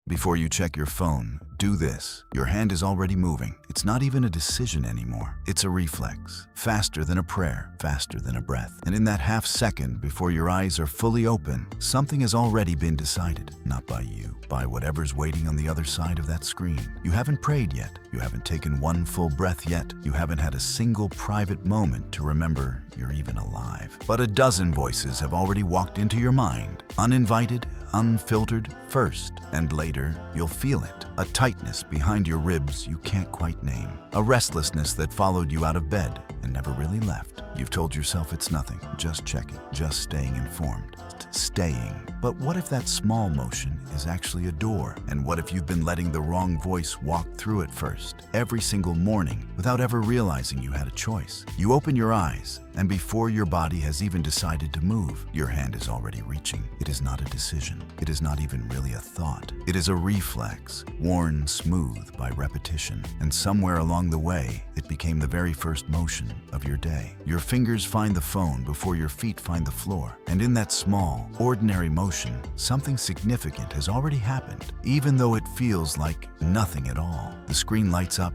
Before you check your phone, do this. Your hand is already moving. It's not even a decision anymore. It's a reflex. Faster than a prayer, faster than a breath. And in that half second before your eyes are fully open, something has already been decided. Not by you, by whatever's waiting on the other side of that screen. You haven't prayed yet. You haven't taken one full breath yet. You haven't had a single private moment to remember you're even alive. But a dozen voices have already walked into your mind, uninvited, unfiltered, first, and later you'll feel it. A tightness behind your ribs you can't quite name. A restlessness that followed you out of bed and never really left. You've told yourself it's nothing, just checking, just staying informed. Staying. But what if that small motion is actually a door? And what if you've been letting the wrong voice walk through it first, every single morning, without ever realizing you had a choice? You open your eyes, and before your body has even decided to move, your hand is already reaching. It is not a decision. It is not even really a thought. It is a reflex, worn smooth by repetition. And somewhere along the way, it became the very first motion of your day. Your fingers find the phone before your feet find the floor. And in that small, ordinary motion, something significant has already happened, even though it feels like nothing at all. The screen lights up,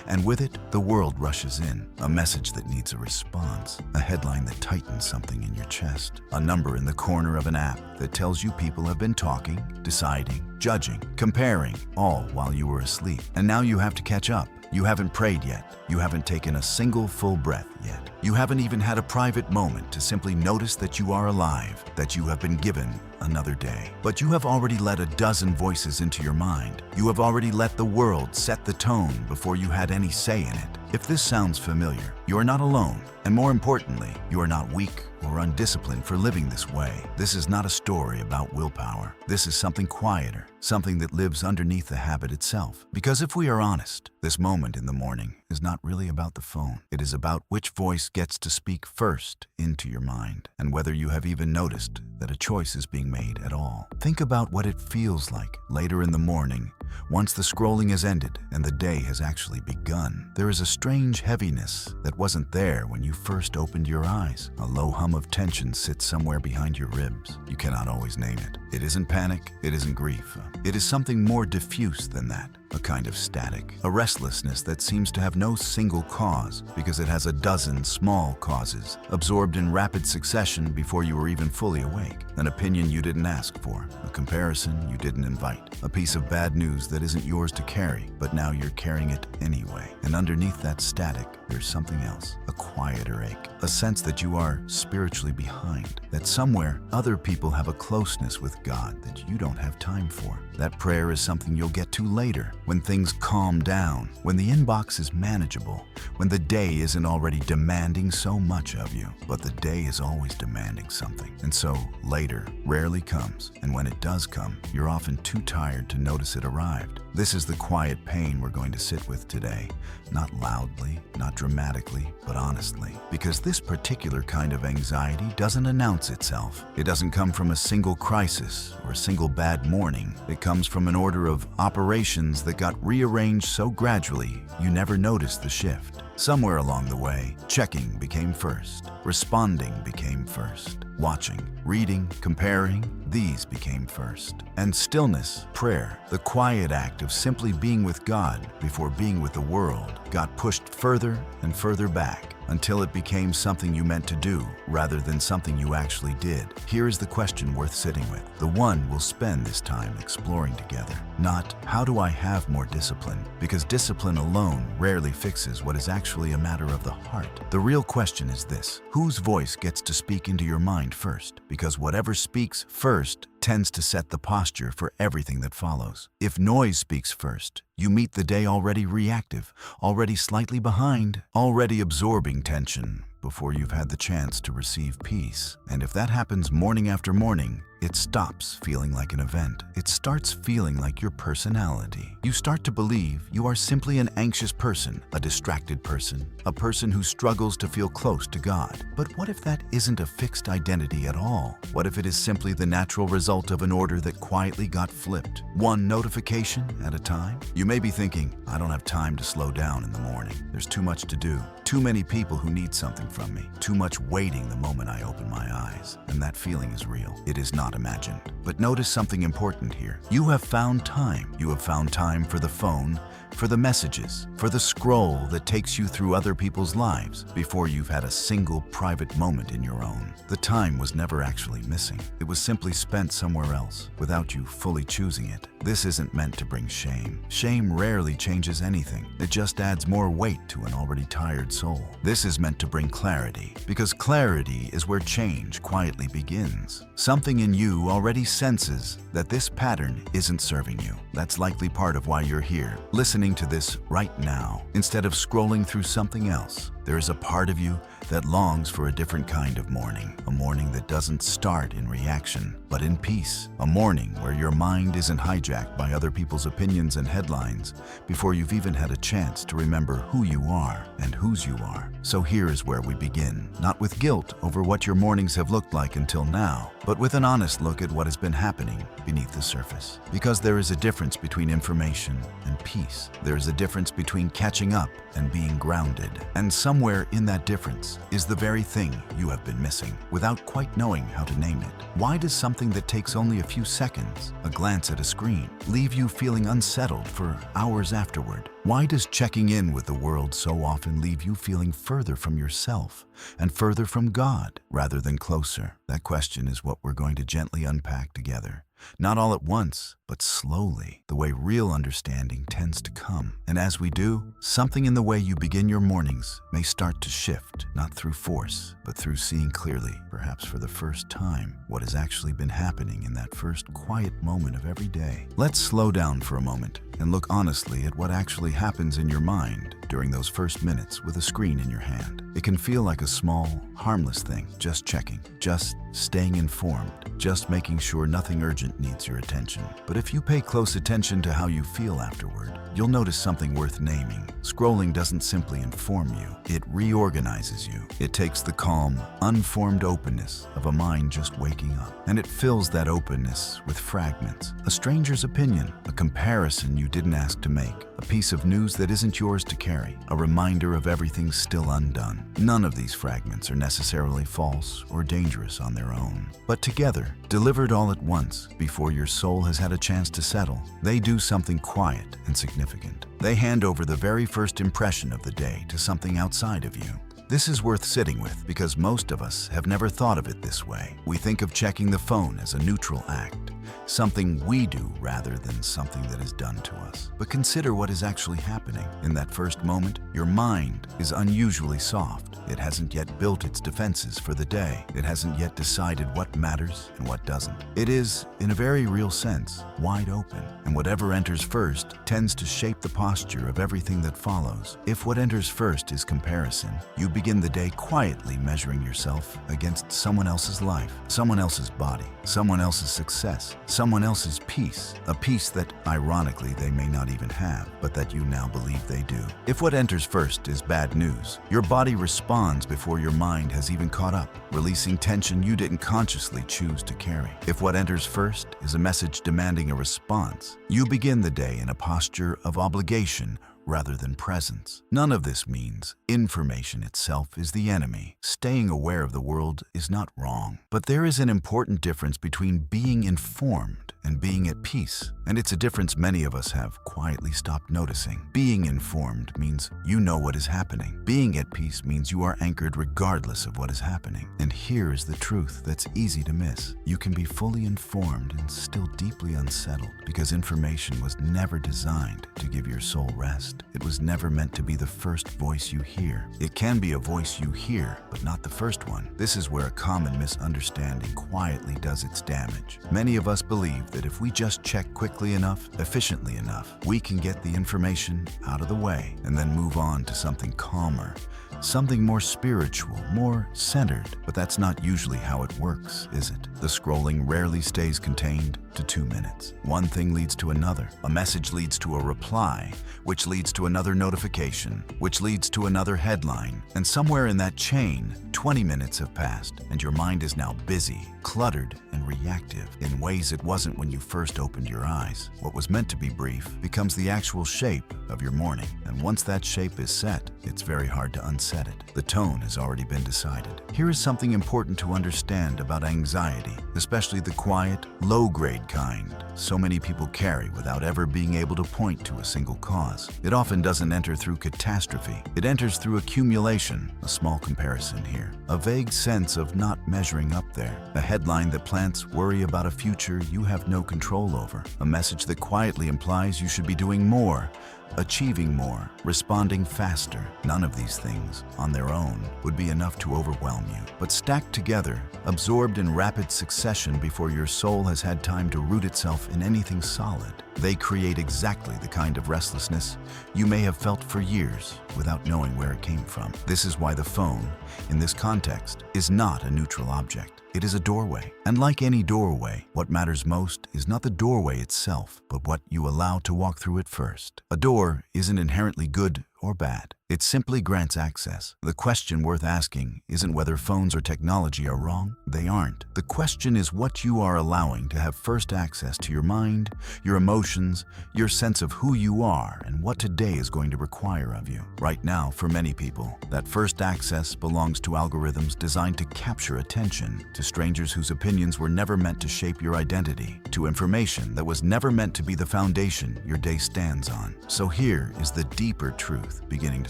and with it, the world rushes in. A message that needs a response. A headline that tightens something in your chest. A number in the corner of an app that tells you people have been talking, deciding, judging, comparing, all while you were asleep. And now you have to catch up. You haven't prayed yet. You haven't taken a single full breath yet. You haven't even had a private moment to simply notice that you are alive, that you have been given another day. But you have already let a dozen voices into your mind. You have already let the world set the tone before you had any say in it. If this sounds familiar, you are not alone. And more importantly, you are not weak or undisciplined for living this way. This is not a story about willpower. This is something quieter, something that lives underneath the habit itself. Because if we are honest, this moment in the morning is not really about the phone. It is about which voice gets to speak first into your mind, and whether you have even noticed that a choice is being made at all. Think about what it feels like later in the morning, once the scrolling has ended and the day has actually begun. There is a strange heaviness that wasn't there when you first opened your eyes. A low hum of tension sits somewhere behind your ribs. You cannot always name it. It isn't panic, it isn't grief. It is something more diffuse than that. A kind of static, a restlessness that seems to have no single cause because it has a dozen small causes, absorbed in rapid succession before you were even fully awake. An opinion you didn't ask for, a comparison you didn't invite, a piece of bad news that isn't yours to carry, but now you're carrying it anyway. And underneath that static, there's something else, a quieter ache, a sense that you are spiritually behind, that somewhere other people have a closeness with God that you don't have time for. That prayer is something you'll get to later, when things calm down, when the inbox is manageable, when the day isn't already demanding so much of you. But the day is always demanding something, and so later rarely comes, and when it does come, you're often too tired to notice it arrived. This is the quiet pain we're going to sit with today, not loudly, not dramatically, but honestly, because this particular kind of anxiety doesn't announce itself. It doesn't come from a single crisis or a single bad morning. It comes from an order of operations that got rearranged so gradually you never noticed the shift. Somewhere along the way, checking became first, responding became first, watching, reading, comparing, these became first. And stillness, prayer, the quiet act of simply being with God before being with the world, got pushed further and further back until it became something you meant to do rather than something you actually did. Here is the question worth sitting with, the one we'll spend this time exploring together. Not, how do I have more discipline? Because discipline alone rarely fixes what is actually a matter of the heart. The real question is this, whose voice gets to speak into your mind first? Because whatever speaks first tends to set the posture for everything that follows. If noise speaks first, you meet the day already reactive, already slightly behind, already absorbing tension before you've had the chance to receive peace. And if that happens morning after morning, it stops feeling like an event. It starts feeling like your personality. You start to believe you are simply an anxious person, a distracted person, a person who struggles to feel close to God. But what if that isn't a fixed identity at all? What if it is simply the natural result of an order that quietly got flipped, one notification at a time? You may be thinking, I don't have time to slow down in the morning. There's too much to do. Too many people who need something from me. Too much waiting the moment I open my eyes. And that feeling is real. It is not not imagined. But notice something important here. You have found time. You have found time for the phone, for the messages, for the scroll that takes you through other people's lives before you've had a single private moment in your own. The time was never actually missing. It was simply spent somewhere else without you fully choosing it. This isn't meant to bring shame. Shame rarely changes anything. It just adds more weight to an already tired soul. This is meant to bring clarity, because clarity is where change quietly begins. Something in you already senses that this pattern isn't serving you. That's likely part of why you're here, listening to this right now, instead of scrolling through something else. There is a part of you that longs for a different kind of morning, a morning that doesn't start in reaction, but in peace, a morning where your mind isn't hijacked by other people's opinions and headlines before you've even had a chance to remember who you are and whose you are. So here is where we begin, not with guilt over what your mornings have looked like until now, but with an honest look at what has been happening beneath the surface. Because there is a difference between information and peace. There is a difference between catching up and being grounded. And somewhere in that difference is the very thing you have been missing without quite knowing how to name it. Why does something that takes only a few seconds, a glance at a screen, leave you feeling unsettled for hours afterward? Why does checking in with the world so often leave you feeling further from yourself and further from God rather than closer? That question is what we're going to gently unpack together. Not all at once, but slowly, the way real understanding tends to come. And as we do, something in the way you begin your mornings may start to shift, not through force, but through seeing clearly, perhaps for the first time, what has actually been happening in that first quiet moment of every day. Let's slow down for a moment and look honestly at what actually happens in your mind during those first minutes with a screen in your hand. It can feel like a small, harmless thing, just checking, just staying informed, just making sure nothing urgent needs your attention. But if you pay close attention to how you feel afterward, you'll notice something worth naming. Scrolling doesn't simply inform you, it reorganizes you. It takes the calm, unformed openness of a mind just waking up, and it fills that openness with fragments. A stranger's opinion, a comparison you didn't ask to make, a piece of news that isn't yours to carry, a reminder of everything still undone. None of these fragments are necessarily false or dangerous on their own. But together, delivered all at once, before your soul has had a chance to settle, they do something quiet and significant. They hand over the very first impression of the day to something outside of you. This is worth sitting with because most of us have never thought of it this way. We think of checking the phone as a neutral act, something we do rather than something that is done to us. But consider what is actually happening. In that first moment, your mind is unusually soft. It hasn't yet built its defenses for the day. It hasn't yet decided what matters and what doesn't. It is, in a very real sense, wide open. And whatever enters first tends to shape the posture of everything that follows. If what enters first is comparison, you begin the day quietly measuring yourself against someone else's life, someone else's body, someone else's success, someone else's peace, a peace that, ironically, they may not even have, but that you now believe they do. If what enters first is bad news, your body responds before your mind has even caught up, releasing tension you didn't consciously choose to carry. If what enters first is a message demanding a response, you begin the day in a posture of obligation rather than presence. None of this means information itself is the enemy. Staying aware of the world is not wrong. But there is an important difference between being informed and being at peace. And it's a difference many of us have quietly stopped noticing. Being informed means you know what is happening. Being at peace means you are anchored regardless of what is happening. And here is the truth that's easy to miss. You can be fully informed and still deeply unsettled because information was never designed to give your soul rest. It was never meant to be the first voice you hear. It can be a voice you hear, but not the first one. This is where a common misunderstanding quietly does its damage. Many of us believe that if we just check quickly enough, efficiently enough, we can get the information out of the way and then move on to something calmer, something more spiritual, more centered. But that's not usually how it works, is it? The scrolling rarely stays contained to 2 minutes. One thing leads to another. A message leads to a reply, which leads leads to another notification, which leads to another headline. And somewhere in that chain, 20 minutes have passed, and your mind is now busy, cluttered, and reactive in ways it wasn't when you first opened your eyes. What was meant to be brief becomes the actual shape of your morning, and once that shape is set, it's very hard to unset it. The tone has already been decided. Here is something important to understand about anxiety, especially the quiet, low-grade kind so many people carry without ever being able to point to a single cause. It often doesn't enter through catastrophe. It enters through accumulation, a small comparison here, a vague sense of not measuring up there, a headline that plants worry about a future you have no control over, a message that quietly implies you should be doing more, achieving more, responding faster. None of these things, on their own, would be enough to overwhelm you. But stacked together, absorbed in rapid succession before your soul has had time to root itself in anything solid, they create exactly the kind of restlessness you may have felt for years without knowing where it came from. This is why the phone, in this context, is not a neutral object. It is a doorway. And like any doorway, what matters most is not the doorway itself, but what you allow to walk through it first. A door isn't inherently good or bad. It simply grants access. The question worth asking isn't whether phones or technology are wrong. They aren't. The question is what you are allowing to have first access to your mind, your emotions, your sense of who you are, and what today is going to require of you. Right now, for many people, that first access belongs to algorithms designed to capture attention, to strangers whose opinions were never meant to shape your identity, to information that was never meant to be the foundation your day stands on. So here is the deeper truth beginning to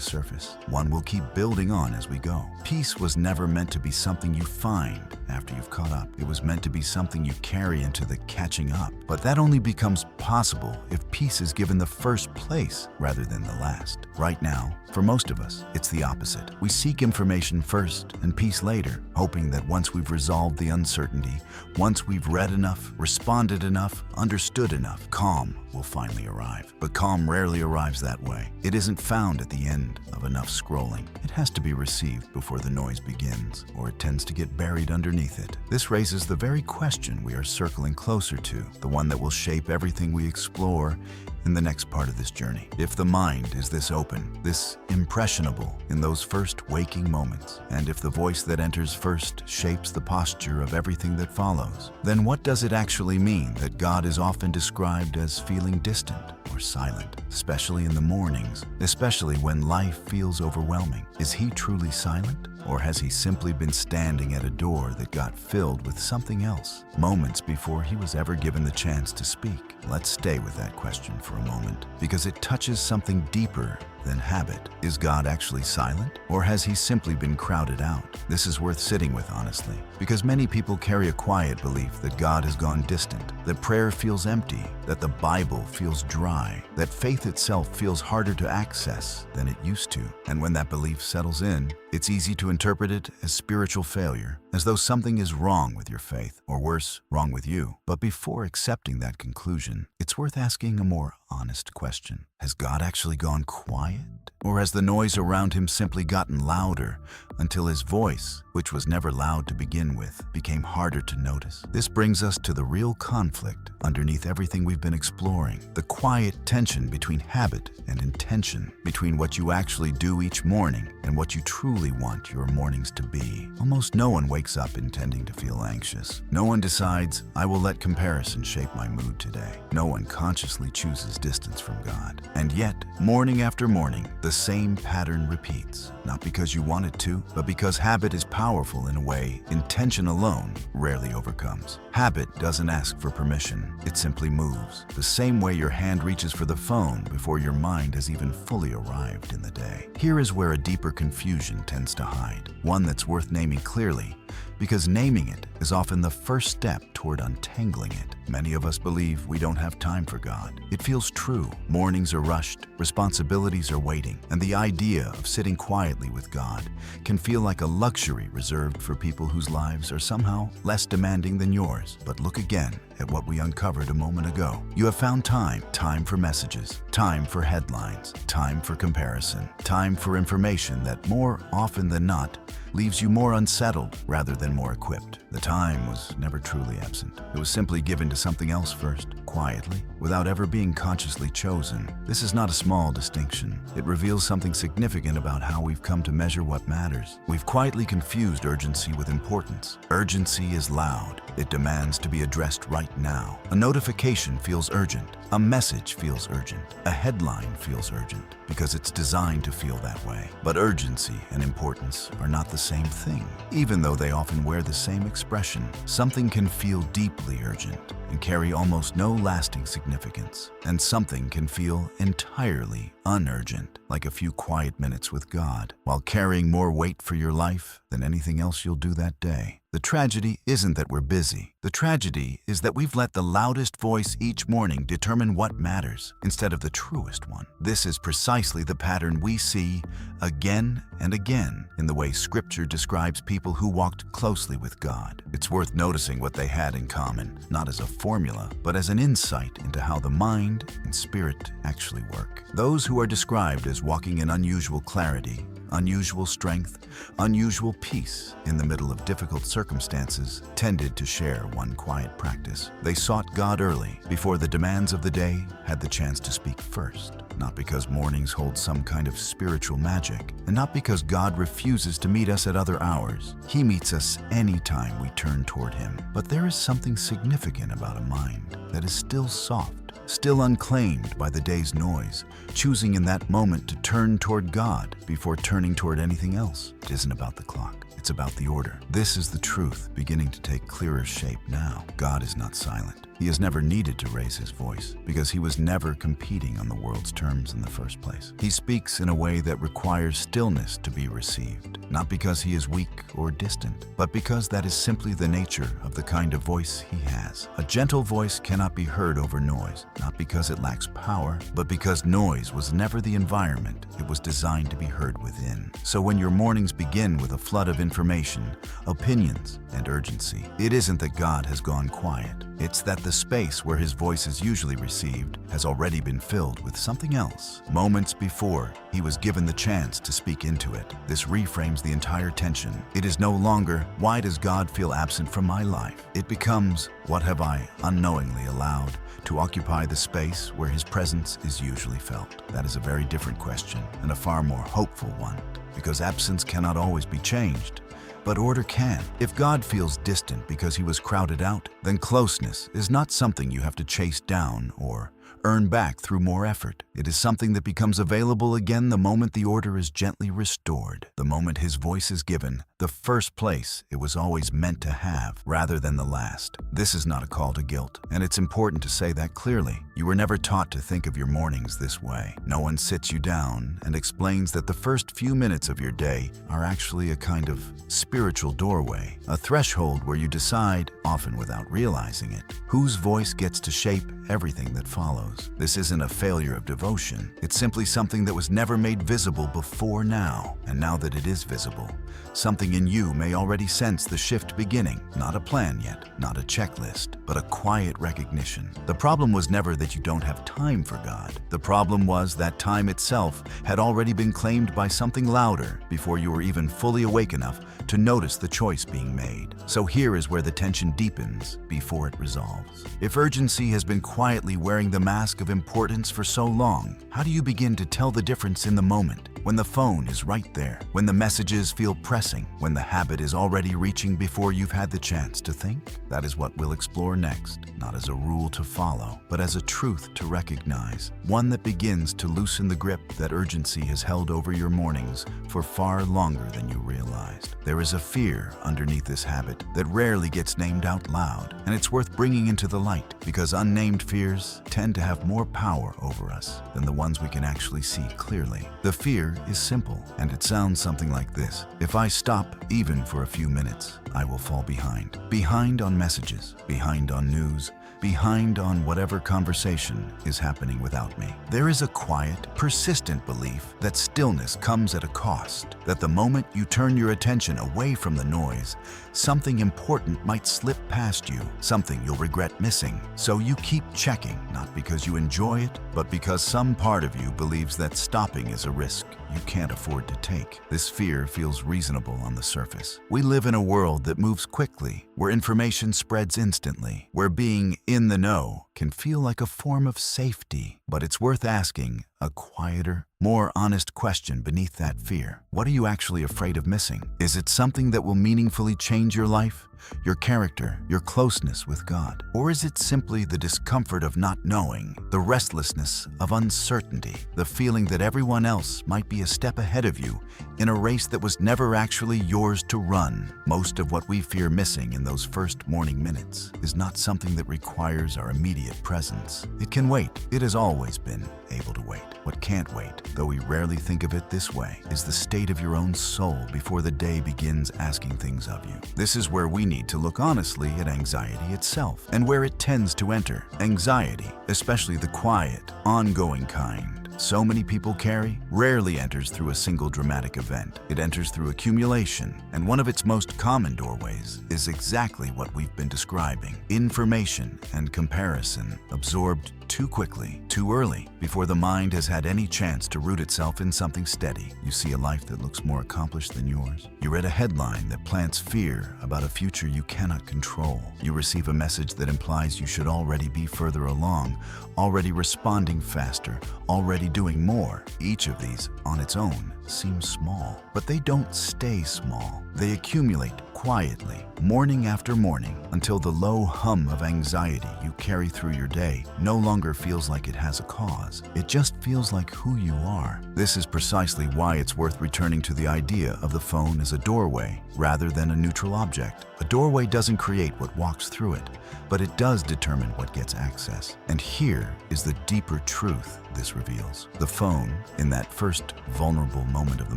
surface, one we'll keep building on as we go. Peace was never meant to be something you find after you've caught up. It was meant to be something you carry into the catching up. But that only becomes possible if peace is given the first place rather than the last. Right now, for most of us, it's the opposite. We seek information first and peace later, hoping that once we've resolved the uncertainty, once we've read enough, responded enough, understood enough, calm will finally arrive. But calm rarely arrives that way. It isn't found at the end of enough scrolling. It has to be received before the noise begins, or it tends to get buried underneath it. This raises the very question we are circling closer to, the one that will shape everything we explore in the next part of this journey. If the mind is this open, this impressionable in those first waking moments, and if the voice that enters first shapes the posture of everything that follows, then what does it actually mean that God is often described as feeling distant or silent, especially in the mornings, especially when life feels overwhelming? Is he truly silent? Or has he simply been standing at a door that got filled with something else, moments before he was ever given the chance to speak? Let's stay with that question for a moment, because it touches something deeper than habit. Is God actually silent? Or has he simply been crowded out? This is worth sitting with, honestly, because many people carry a quiet belief that God has gone distant, that prayer feels empty, that the Bible feels dry, that faith itself feels harder to access than it used to. And when that belief settles in, it's easy to interpret it as spiritual failure, as though something is wrong with your faith, or worse, wrong with you. But before accepting that conclusion, it's worth asking a more honest question. Has God actually gone quiet? Or has the noise around him simply gotten louder until his voice, which was never loud to begin with, became harder to notice? This brings us to the real conflict underneath everything we've been exploring, the quiet tension between habit and intention, between what you actually do each morning and what you truly want your mornings to be. Almost no one wakes up intending to feel anxious. No one decides, I will let comparison shape my mood today. No one consciously chooses distance from God. And yet, morning after morning, the same pattern repeats, not because you want it to, but because habit is powerful in a way intention alone rarely overcomes. Habit doesn't ask for permission, it simply moves, the same way your hand reaches for the phone before your mind has even fully arrived in the day. Here is where a deeper confusion tends to hide, one that's worth naming clearly, because naming it is often the first step toward untangling it. Many of us believe we don't have time for God. It feels true. Mornings are rushed, responsibilities are waiting, and the idea of sitting quietly with God can feel like a luxury reserved for people whose lives are somehow less demanding than yours. But look again. at what we uncovered a moment ago. You have found time for messages, time for headlines, time for comparison, time for information that more often than not leaves you more unsettled rather than more equipped. The time was never truly absent. It was simply given to something else first, quietly, without ever being consciously chosen. This is not a small distinction. It reveals something significant about how we've come to measure what matters. We've quietly confused urgency with importance. Urgency is loud. It demands to be addressed right now. A notification feels urgent. A message feels urgent. A headline feels urgent because it's designed to feel that way. But urgency and importance are not the same thing. Even though they often wear the same expression, something can feel deeply urgent and carry almost no lasting significance. And something can feel entirely unurgent, like a few quiet minutes with God, while carrying more weight for your life than anything else you'll do that day. The tragedy isn't that we're busy. The tragedy is that we've let the loudest voice each morning determine what matters instead of the truest one. This is precisely the pattern we see again and again in the way Scripture describes people who walked closely with God. It's worth noticing what they had in common, not as a formula, but as an insight into how the mind and spirit actually work. Those who are described as walking in unusual clarity, unusual strength, unusual peace in the middle of difficult circumstances tended to share one quiet practice. They sought God early, before the demands of the day had the chance to speak first. Not because mornings hold some kind of spiritual magic, and not because God refuses to meet us at other hours. He meets us anytime we turn toward Him. But there is something significant about a mind that is still soft, still unclaimed by the day's noise, choosing in that moment to turn toward God before turning toward anything else. It isn't about the clock. It's about the order. This is the truth beginning to take clearer shape now. God is not silent. He has never needed to raise His voice because He was never competing on the world's terms in the first place. He speaks in a way that requires stillness to be received, not because He is weak or distant, but because that is simply the nature of the kind of voice He has. A gentle voice cannot be heard over noise, not because it lacks power, but because noise was never the environment it was designed to be heard within. So when your mornings begin with a flood of information, opinions, and urgency, it isn't that God has gone quiet. It's that the space where His voice is usually received has already been filled with something else, moments before He was given the chance to speak into it. This reframes the entire tension. It is no longer, why does God feel absent from my life? It becomes, what have I unknowingly allowed to occupy the space where His presence is usually felt? That is a very different question and a far more hopeful one, because absence cannot always be changed. But order can. If God feels distant because He was crowded out, then closeness is not something you have to chase down or earn back through more effort. It is something that becomes available again the moment the order is gently restored, the moment His voice is given the first place it was always meant to have, rather than the last. This is not a call to guilt, and it's important to say that clearly. You were never taught to think of your mornings this way. No one sits you down and explains that the first few minutes of your day are actually a kind of spiritual doorway, a threshold where you decide, often without realizing it, whose voice gets to shape everything that follows. This isn't a failure of devotion. It's simply something that was never made visible before now. And now that it is visible, something in you may already sense the shift beginning. Not a plan yet, not a checklist, but a quiet recognition. The problem was never that you don't have time for God. The problem was that time itself had already been claimed by something louder before you were even fully awake enough to notice the choice being made. So here is where the tension deepens before it resolves. If urgency has been quietly wearing the mask of importance for so long, how do you begin to tell the difference in the moment? When the phone is right there, when the messages feel pressing, when the habit is already reaching before you've had the chance to think? That is what we'll explore next, not as a rule to follow, but as a truth to recognize, one that begins to loosen the grip that urgency has held over your mornings for far longer than you realized. There is a fear underneath this habit that rarely gets named out loud, and it's worth bringing into the light because unnamed fears tend to have more power over us than the ones we can actually see clearly. The fear is simple, and it sounds something like this: if I stop even for a few minutes, I will fall behind. Behind on messages, behind on news, behind on whatever conversation is happening without me. There is a quiet, persistent belief that stillness comes at a cost, that the moment you turn your attention away from the noise, something important might slip past you, something you'll regret missing. So you keep checking, not because you enjoy it, but because some part of you believes that stopping is a risk you can't afford to take. This fear feels reasonable on the surface. We live in a world that moves quickly, where information spreads instantly, where being in the know can feel like a form of safety. But it's worth asking a quieter, more honest question beneath that fear. What are you actually afraid of missing? Is it something that will meaningfully change your life, your character, your closeness with God? Or is it simply the discomfort of not knowing, the restlessness of uncertainty, the feeling that everyone else might be a step ahead of you in a race that was never actually yours to run? Most of what we fear missing in those first morning minutes is not something that requires our immediate presence. It can wait. It has always been able to wait. What can't wait, though we rarely think of it this way, is the state of your own soul before the day begins asking things of you. This is where we need to look honestly at anxiety itself and where it tends to enter. Anxiety, especially the quiet, ongoing kind so many people carry, rarely enters through a single dramatic event. It enters through accumulation, and one of its most common doorways is exactly what we've been describing: information and comparison absorbed too quickly, too early, before the mind has had any chance to root itself in something steady. You see a life that looks more accomplished than yours. You read a headline that plants fear about a future you cannot control. You receive a message that implies you should already be further along, already responding faster, already doing more. Each of these, on its own, seems small, but they don't stay small. They accumulate quietly, morning after morning, until the low hum of anxiety you carry through your day no longer feels like it has a cause. It just feels like who you are. This is precisely why it's worth returning to the idea of the phone as a doorway rather than a neutral object. A doorway doesn't create what walks through it, but it does determine what gets access. And here is the deeper truth this reveals. The phone, in that first vulnerable moment of the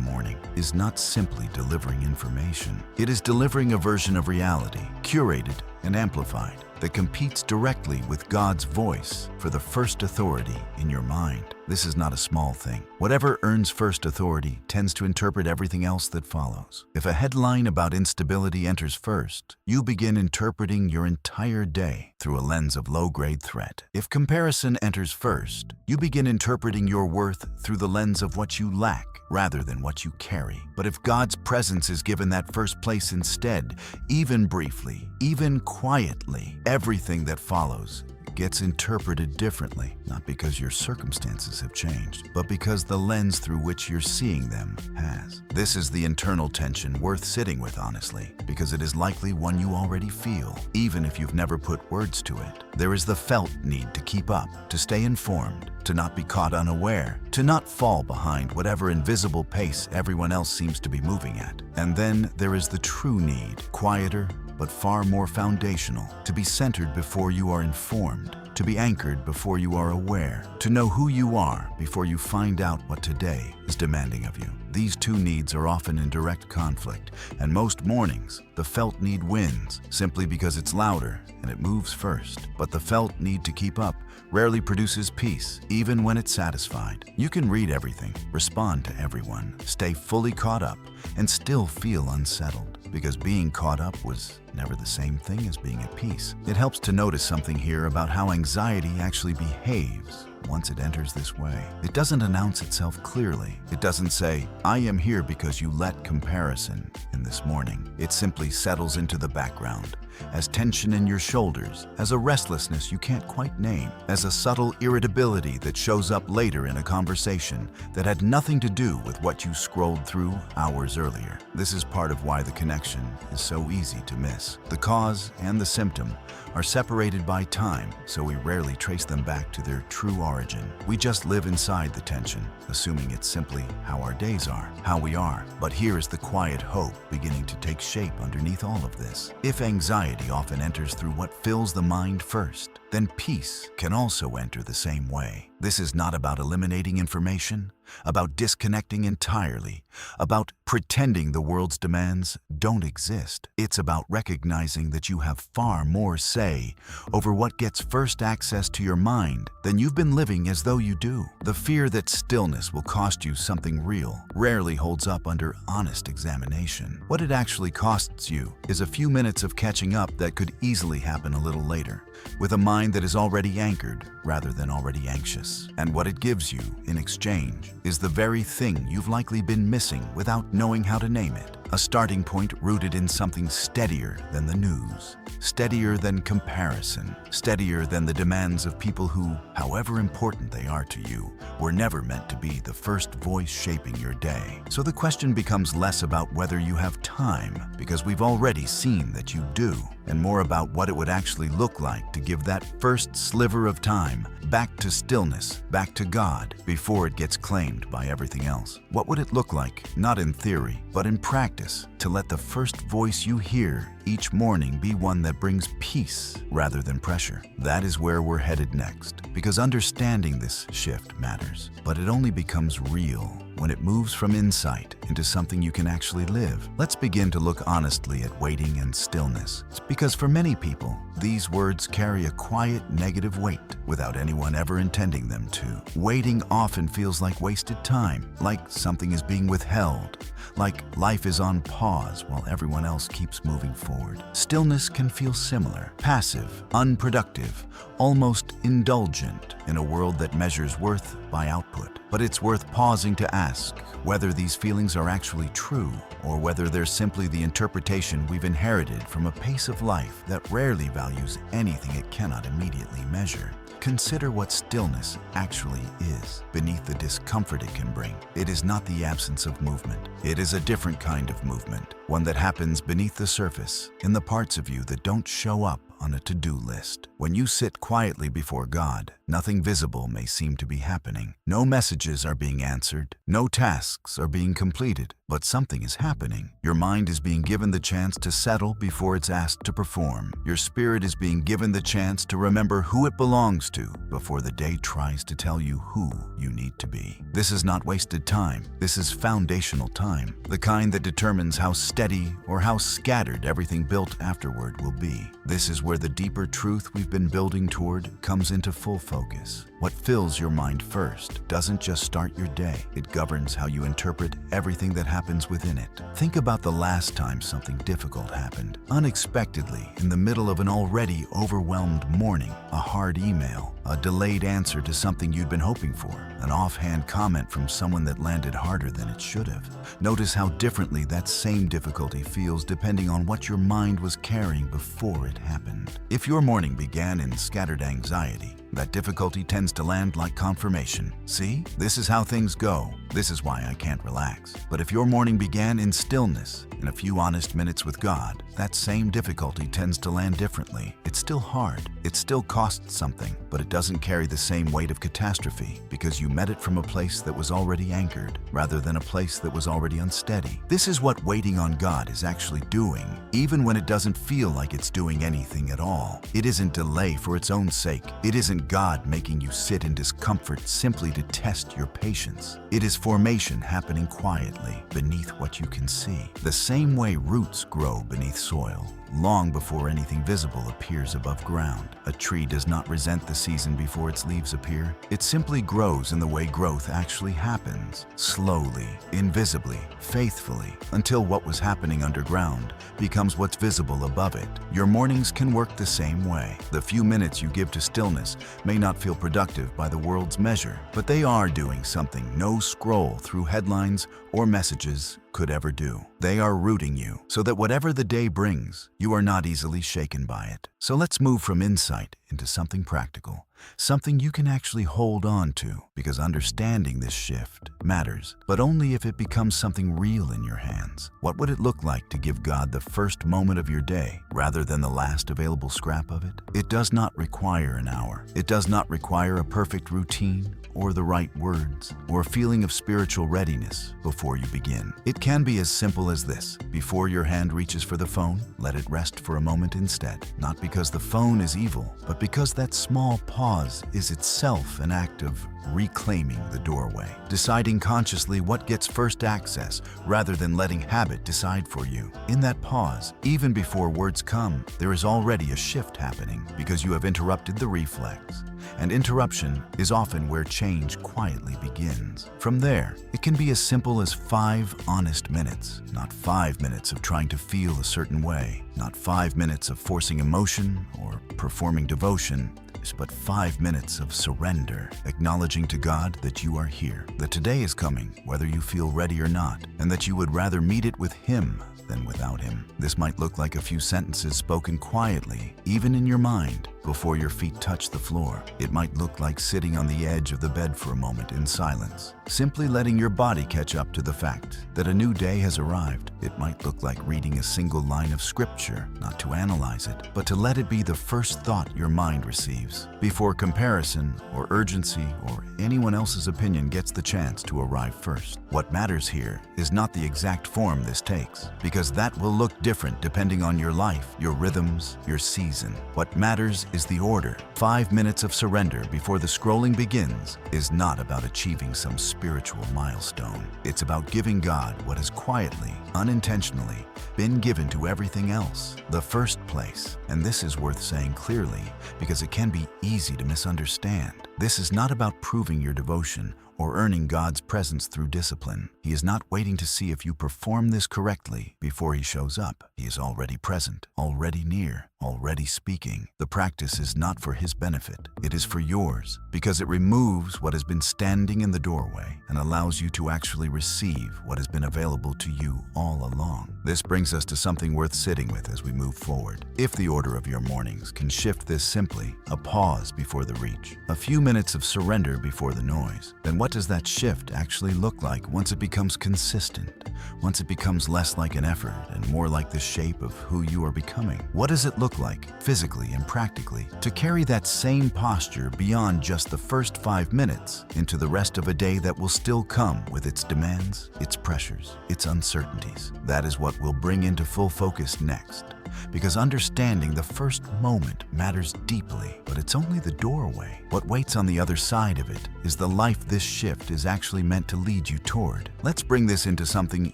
morning, is not simply delivering information. It is delivering a version of reality, curated and amplified, that competes directly with God's voice for the first authority in your mind. This is not a small thing. Whatever earns first authority tends to interpret everything else that follows. If a headline about instability enters first, you begin interpreting your entire day through a lens of low-grade threat. If comparison enters first, you begin interpreting your worth through the lens of what you lack rather than what you carry. But if God's presence is given that first place instead, even briefly, even quietly, everything that follows gets interpreted differently, not because your circumstances have changed, but because the lens through which you're seeing them has. This is the internal tension worth sitting with honestly, because it is likely one you already feel, even if you've never put words to it. There is the felt need to keep up, to stay informed, to not be caught unaware, to not fall behind whatever invisible pace everyone else seems to be moving at. And then there is the true need, quieter, but far more foundational, to be centered before you are informed, to be anchored before you are aware, to know who you are before you find out what today is demanding of you. These two needs are often in direct conflict, and most mornings, the felt need wins, simply because it's louder and it moves first. But the felt need to keep up rarely produces peace, even when it's satisfied. You can read everything, respond to everyone, stay fully caught up, and still feel unsettled, because being caught up was never the same thing as being at peace. It helps to notice something here about how anxiety actually behaves once it enters this way. It doesn't announce itself clearly. It doesn't say, "I am here because you let comparison in this morning." It simply settles into the background, as tension in your shoulders, as a restlessness you can't quite name, as a subtle irritability that shows up later in a conversation that had nothing to do with what you scrolled through hours earlier. This is part of why the connection is so easy to miss. The cause and the symptom are separated by time, so we rarely trace them back to their true origin. We just live inside the tension, assuming it's simply how our days are, how we are. But here is the quiet hope beginning to take shape underneath all of this. If anxiety often enters through what fills the mind first, then peace can also enter the same way. This is not about eliminating information, about disconnecting entirely, about pretending the world's demands don't exist. It's about recognizing that you have far more say over what gets first access to your mind than you've been living as though you do. The fear that stillness will cost you something real rarely holds up under honest examination. What it actually costs you is a few minutes of catching up that could easily happen a little later, with a mind that is already anchored rather than already anxious. And what it gives you in exchange is the very thing you've likely been missing without knowing how to name it. A starting point rooted in something steadier than the news, steadier than comparison, steadier than the demands of people who, however important they are to you, were never meant to be the first voice shaping your day. So the question becomes less about whether you have time, because we've already seen that you do, and more about what it would actually look like to give that first sliver of time back to stillness, back to God, before it gets claimed by everything else. What would it look like, not in theory, but in practice, to let the first voice you hear each morning be one that brings peace rather than pressure? That is where we're headed next, because understanding this shift matters, but it only becomes real when it moves from insight into something you can actually live. Let's begin to look honestly at waiting and stillness. It's because for many people, these words carry a quiet negative weight without anyone ever intending them to. Waiting often feels like wasted time, like something is being withheld, like life is on pause while everyone else keeps moving forward. Stillness can feel similar, passive, unproductive, almost indulgent in a world that measures worth by output. But it's worth pausing to ask whether these feelings are actually true, or whether they're simply the interpretation we've inherited from a pace of life that rarely values anything it cannot immediately measure. Consider what stillness actually is. Beneath the discomfort it can bring, it is not the absence of movement. It is a different kind of movement, one that happens beneath the surface, in the parts of you that don't show up on a to-do list. When you sit quietly before God, nothing visible may seem to be happening. No messages are being answered, no tasks are being completed, but something is happening. Your mind is being given the chance to settle before it's asked to perform. Your spirit is being given the chance to remember who it belongs to before the day tries to tell you who you need to be. This is not wasted time. This is foundational time, the kind that determines how steady or how scattered everything built afterward will be. This is where the deeper truth we've been building toward comes into full focus. What fills your mind first doesn't just start your day. It governs how you interpret everything that happens within it. Think about the last time something difficult happened. Unexpectedly, in the middle of an already overwhelmed morning, a hard email, a delayed answer to something you'd been hoping for, an offhand comment from someone that landed harder than it should have. Notice how differently that same difficulty feels depending on what your mind was carrying before it happened. If your morning began in scattered anxiety, that difficulty tends to land like confirmation. See, this is how things go. This is why I can't relax. But if your morning began in stillness, in a few honest minutes with God, that same difficulty tends to land differently. It's still hard. It still costs something, but it doesn't carry the same weight of catastrophe because you met it from a place that was already anchored rather than a place that was already unsteady. This is what waiting on God is actually doing, even when it doesn't feel like it's doing anything at all. It isn't delay for its own sake. It isn't God making you sit in discomfort simply to test your patience. It is formation happening quietly beneath what you can see. The same way roots grow beneath soil, long before anything visible appears above ground. A tree does not resent the season before its leaves appear. It simply grows in the way growth actually happens, slowly, invisibly, faithfully, until what was happening underground becomes what's visible above it. Your mornings can work the same way. The few minutes you give to stillness may not feel productive by the world's measure, but they are doing something no scroll through headlines or messages could ever do. They are rooting you so that whatever the day brings, you are not easily shaken by it. So let's move from insight into something practical, something you can actually hold on to, because understanding this shift matters, but only if it becomes something real in your hands. What would it look like to give God the first moment of your day rather than the last available scrap of it? It does not require an hour. It does not require a perfect routine or the right words or a feeling of spiritual readiness before you begin. It can be as simple as this. Before your hand reaches for the phone, let it rest for a moment instead. Not because the phone is evil, but but because that small pause is itself an act of reclaiming the doorway, deciding consciously what gets first access rather than letting habit decide for you. In that pause, even before words come, there is already a shift happening because you have interrupted the reflex. And interruption is often where change quietly begins. From there, it can be as simple as 5 honest minutes, not 5 minutes of trying to feel a certain way, not 5 minutes of forcing emotion or performing devotion, but 5 minutes of surrender, acknowledging to God that you are here, that today is coming, whether you feel ready or not, and that you would rather meet it with Him than without Him. This might look like a few sentences spoken quietly, even in your mind, before your feet touch the floor. It might look like sitting on the edge of the bed for a moment in silence, simply letting your body catch up to the fact that a new day has arrived. It might look like reading a single line of scripture, not to analyze it, but to let it be the first thought your mind receives, before comparison or urgency or anyone else's opinion gets the chance to arrive first. What matters here is not the exact form this takes, because that will look different depending on your life, your rhythms, your season. What matters is the order. 5 minutes of surrender before the scrolling begins is not about achieving some spiritual milestone. It's about giving God what has quietly, unintentionally, been given to everything else, the first place. And this is worth saying clearly because it can be easy to misunderstand. This is not about proving your devotion or earning God's presence through discipline. He is not waiting to see if you perform this correctly before He shows up. He is already present, already near, already speaking. The practice is not for His benefit. It is for yours, because it removes what has been standing in the doorway and allows you to actually receive what has been available to you all along. This brings us to something worth sitting with as we move forward. If the order of your mornings can shift this simply, a pause before the reach, a few minutes of surrender before the noise, then what does that shift actually look like once it becomes consistent, once it becomes less like an effort and more like the shape of who you are becoming? What does it look like, physically and practically, to carry that same posture beyond just the first 5 minutes into the rest of a day that will still come with its demands, its pressures, its uncertainties? That is what we'll bring into full focus next. Because understanding the first moment matters deeply, but it's only the doorway. What waits on the other side of it is the life this shift is actually meant to lead you toward. Let's bring this into something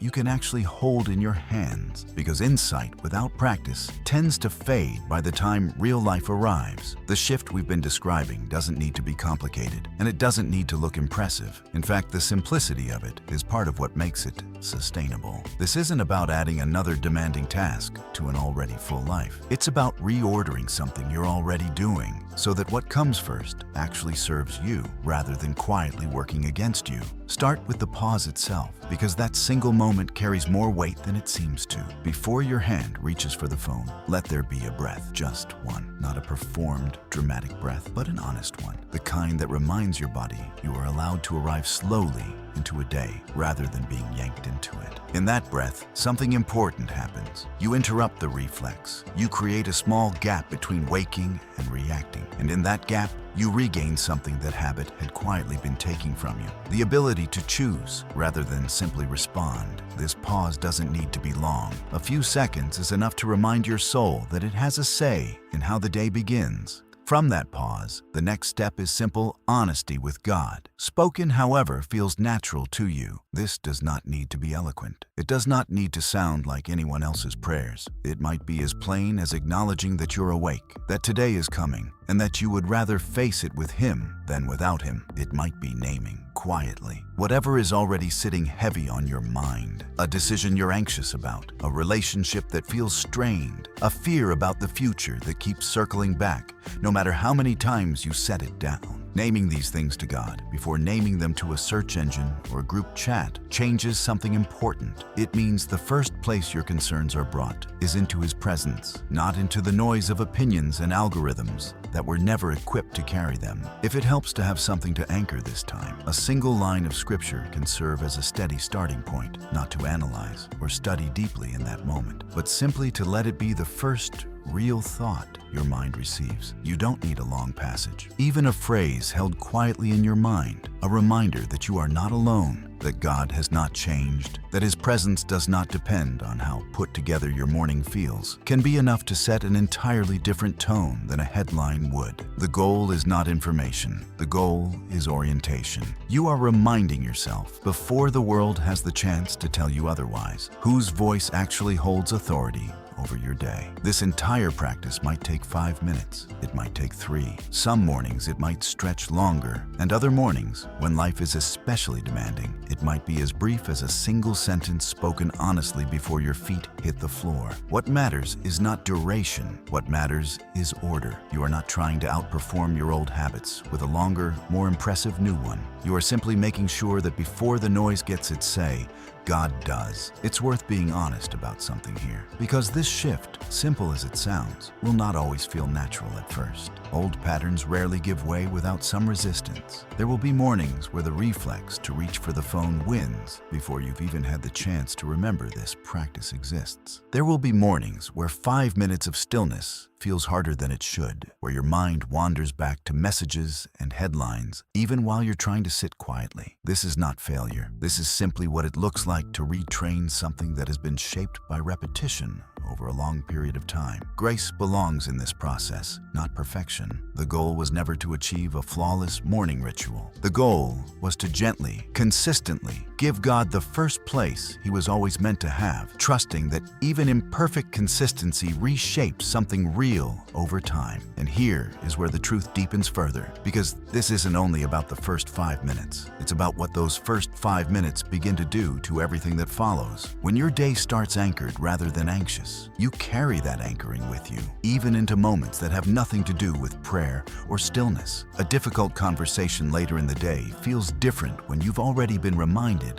you can actually hold in your hands, because insight without practice tends to fade by the time real life arrives. The shift we've been describing doesn't need to be complicated, and it doesn't need to look impressive. In fact, the simplicity of it is part of what makes it sustainable. This isn't about adding another demanding task to an already full life. It's about reordering something you're already doing so that what comes first actually serves you rather than quietly working against you. Start with the pause itself, because that single moment carries more weight than it seems to. Before your hand reaches for the phone, let there be a breath, just one. Not a performed, dramatic breath, but an honest one. The kind that reminds your body you are allowed to arrive slowly into a day rather than being yanked into it. In that breath, something important happens. You interrupt the reflex. You create a small gap between waking and reacting. And in that gap, you regain something that habit had quietly been taking from you. The ability to choose rather than simply respond. This pause doesn't need to be long. A few seconds is enough to remind your soul that it has a say in how the day begins. From that pause, the next step is simple honesty with God. Spoken, however, feels natural to you. This does not need to be eloquent. It does not need to sound like anyone else's prayers. It might be as plain as acknowledging that you're awake, that today is coming, and that you would rather face it with Him than without Him. It might be naming, quietly, whatever is already sitting heavy on your mind. A decision you're anxious about, a relationship that feels strained, a fear about the future that keeps circling back, no matter how many times you set it down. Naming these things to God before naming them to a search engine or group chat changes something important. It means the first place your concerns are brought is into His presence, not into the noise of opinions and algorithms that were never equipped to carry them. If it helps to have something to anchor this time, a single line of scripture can serve as a steady starting point, not to analyze or study deeply in that moment, but simply to let it be the first real thought your mind receives. You don't need a long passage. Even a phrase held quietly in your mind, a reminder that you are not alone, that God has not changed, that His presence does not depend on how put together your morning feels, can be enough to set an entirely different tone than a headline would. The goal is not information. The goal is orientation. You are reminding yourself, before the world has the chance to tell you otherwise, whose voice actually holds authority over your day. This entire practice might take 5 minutes. It might take 3. Some mornings it might stretch longer, and other mornings, when life is especially demanding, it might be as brief as a single sentence spoken honestly before your feet hit the floor. What matters is not duration. What matters is order. You are not trying to outperform your old habits with a longer, more impressive new one. You are simply making sure that before the noise gets its say, God does. It's worth being honest about something here, because this shift, simple as it sounds, will not always feel natural at first. Old patterns rarely give way without some resistance. There will be mornings where the reflex to reach for the phone wins before you've even had the chance to remember this practice exists. There will be mornings where 5 minutes of stillness feels harder than it should, where your mind wanders back to messages and headlines, even while you're trying to sit quietly. This is not failure. This is simply what it looks like to retrain something that has been shaped by repetition over a long period of time. Grace belongs in this process, not perfection. The goal was never to achieve a flawless morning ritual. The goal was to gently, consistently give God the first place He was always meant to have, trusting that even imperfect consistency reshapes something real over time. And here is where the truth deepens further, because this isn't only about the first 5 minutes. It's about what those first 5 minutes begin to do to everything that follows. When your day starts anchored rather than anxious, you carry that anchoring with you, even into moments that have nothing to do with prayer or stillness. A difficult conversation later in the day feels different when you've already been reminded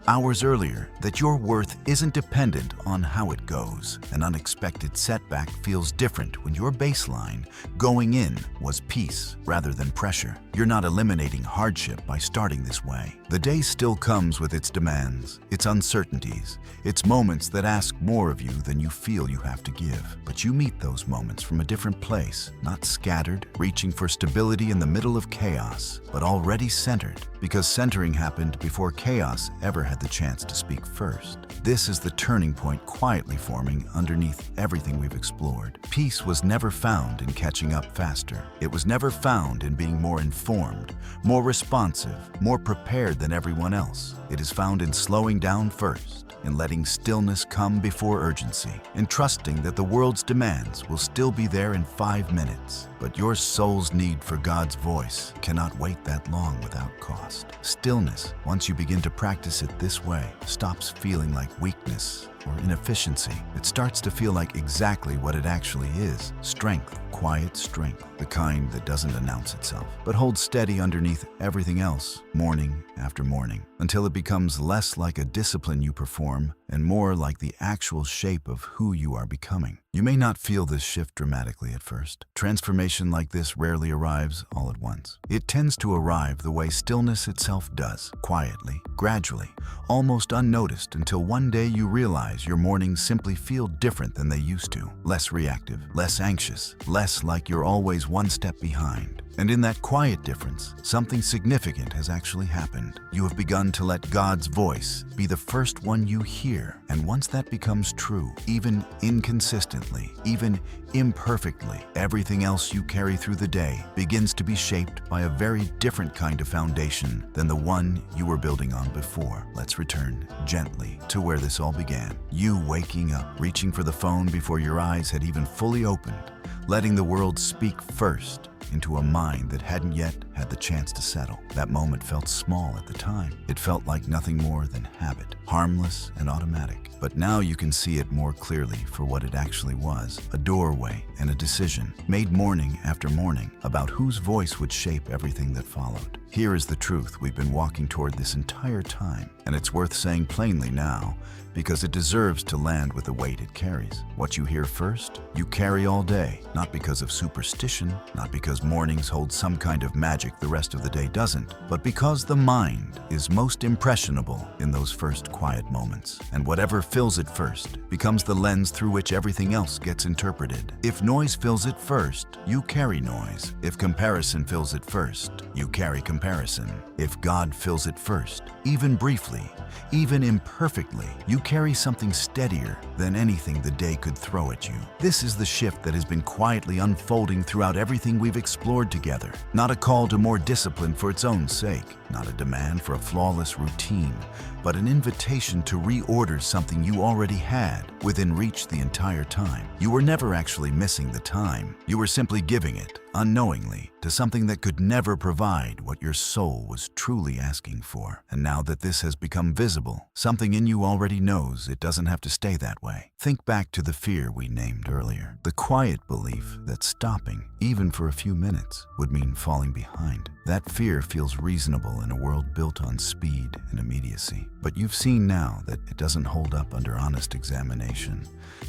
hours earlier that your worth isn't dependent on how it goes. An unexpected setback feels different when your baseline going in was peace rather than pressure. You're not eliminating hardship by starting this way. The day still comes with its demands, its uncertainties, its moments that ask more of you than you feel you have to give. But you meet those moments from a different place, not scattered, reaching for stability in the middle of chaos, but already centered, because centering happened before chaos ever had the chance to speak first. This is the turning point quietly forming underneath everything we've explored. Peace was never found in catching up faster. It was never found in being more informed, more responsive, more prepared than everyone else. It is found in slowing down first, in letting stillness come before urgency, in trusting that the world's demands will still be there in 5 minutes. But your soul's need for God's voice cannot wait that long without cost. Stillness, once you begin to practice it this way, stops feeling like weakness or inefficiency. It starts to feel like exactly what it actually is: strength, quiet strength, the kind that doesn't announce itself, but holds steady underneath everything else, morning after morning, until it becomes less like a discipline you perform and more like the actual shape of who you are becoming. You may not feel this shift dramatically at first. Transformation like this rarely arrives all at once. It tends to arrive the way stillness itself does, quietly, gradually, almost unnoticed, until one day you realize your mornings simply feel different than they used to. Less reactive, less anxious, less like you're always one step behind. And in that quiet difference, something significant has actually happened. You have begun to let God's voice be the first one you hear. And once that becomes true, even inconsistently, even imperfectly, everything else you carry through the day begins to be shaped by a very different kind of foundation than the one you were building on before. Let's return gently to where this all began. You waking up, reaching for the phone before your eyes had even fully opened, letting the world speak first into a mind that hadn't yet had the chance to settle. That moment felt small at the time. It felt like nothing more than habit, harmless and automatic. But now you can see it more clearly for what it actually was: a doorway and a decision made morning after morning about whose voice would shape everything that followed. Here is the truth we've been walking toward this entire time, and it's worth saying plainly now, because it deserves to land with the weight it carries. What you hear first, you carry all day, not because of superstition, not because mornings hold some kind of magic logic the rest of the day doesn't, but because the mind is most impressionable in those first quiet moments. And whatever fills it first becomes the lens through which everything else gets interpreted. If noise fills it first, you carry noise. If comparison fills it first, you carry comparison. If God fills it first, even briefly, even imperfectly, you carry something steadier than anything the day could throw at you. This is the shift that has been quietly unfolding throughout everything we've explored together. Not a call to more discipline for its own sake, not a demand for a flawless routine, but an invitation to reorder something you already had within reach the entire time. You were never actually missing the time. You were simply giving it, unknowingly, to something that could never provide what your soul was truly asking for. And now that this has become visible, something in you already knows it doesn't have to stay that way. Think back to the fear we named earlier. The quiet belief that stopping, even for a few minutes, would mean falling behind. That fear feels reasonable in a world built on speed and immediacy. But you've seen now that it doesn't hold up under honest examination.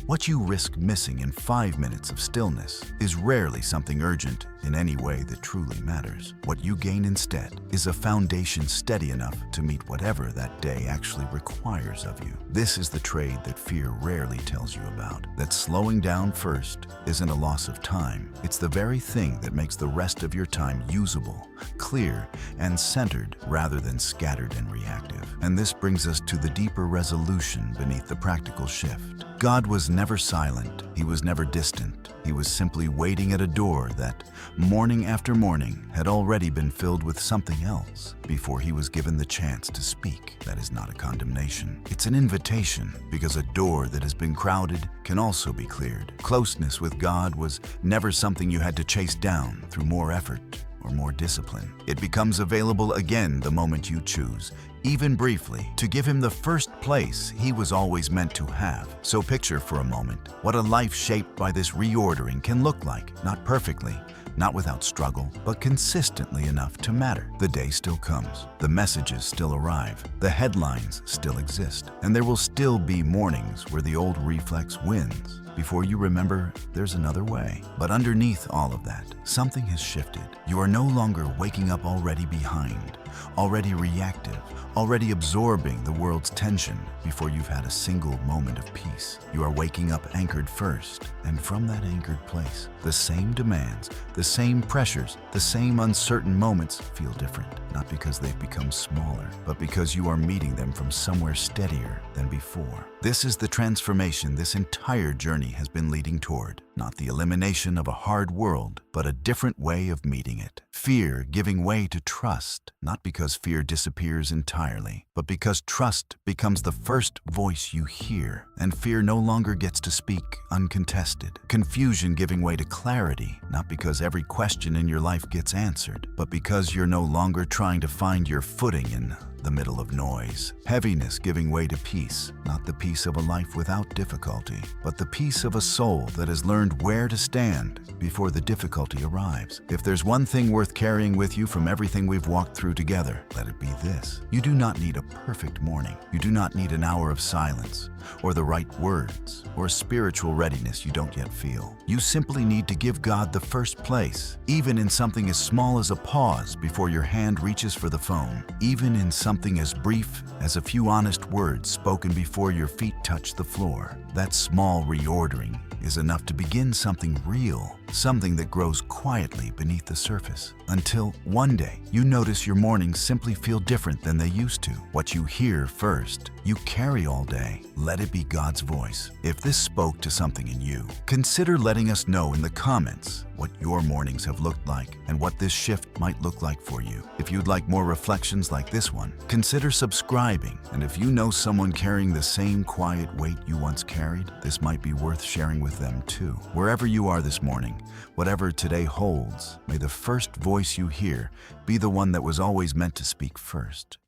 What you risk missing in 5 minutes of stillness is rarely something urgent in any way that truly matters. What you gain instead is a foundation steady enough to meet whatever that day actually requires of you. This is the trade that fear rarely tells you about. That slowing down first isn't a loss of time. It's the very thing that makes the rest of your time usable, clear, and centered rather than scattered and reactive. And this brings us to the deeper resolution beneath the practical shift. God was never silent. He was never distant. He was simply waiting at a door that, morning after morning, had already been filled with something else before he was given the chance to speak. That is not a condemnation. It's an invitation, because a door that has been crowded can also be cleared. Closeness with God was never something you had to chase down through more effort or more discipline. It becomes available again the moment you choose, even briefly, to give him the first place he was always meant to have. So picture for a moment what a life shaped by this reordering can look like. Not perfectly, not without struggle, but consistently enough to matter. The day still comes, the messages still arrive, the headlines still exist, and there will still be mornings where the old reflex wins. Before you remember, there's another way. But underneath all of that, something has shifted. You are no longer waking up already behind, already reactive, already absorbing the world's tension before you've had a single moment of peace. You are waking up anchored first, and from that anchored place, the same demands, the same pressures, the same uncertain moments feel different. Not because they've become smaller, but because you are meeting them from somewhere steadier than before. This is the transformation this entire journey has been leading toward. Not the elimination of a hard world, but a different way of meeting it. Fear giving way to trust, not because fear disappears entirely, but because trust becomes the first voice you hear, and fear no longer gets to speak uncontested. Confusion giving way to clarity, not because every question in your life gets answered, but because you're no longer trying to find your footing in the middle of noise. Heaviness giving way to peace, not the peace of a life without difficulty, but the peace of a soul that has learned where to stand before the difficulty arrives. If there's one thing worth carrying with you from everything we've walked through together, let it be this. You do not need a perfect morning. You do not need an hour of silence, or the right words, or spiritual readiness you don't yet feel. You simply need to give God the first place, even in something as small as a pause before your hand reaches for the phone, even in something as brief as a few honest words spoken before your feet touch the floor. That small reordering is enough to begin something real, something that grows quietly beneath the surface, until one day you notice your mornings simply feel different than they used to. What you hear first, you carry all day. Let it be God's voice. If this spoke to something in you, consider letting us know in the comments what your mornings have looked like and what this shift might look like for you. If you'd like more reflections like this one, consider subscribing. And if you know someone carrying the same quiet weight you once carried, this might be worth sharing with them too. Wherever you are this morning, whatever today holds, may the first voice you hear be the one that was always meant to speak first.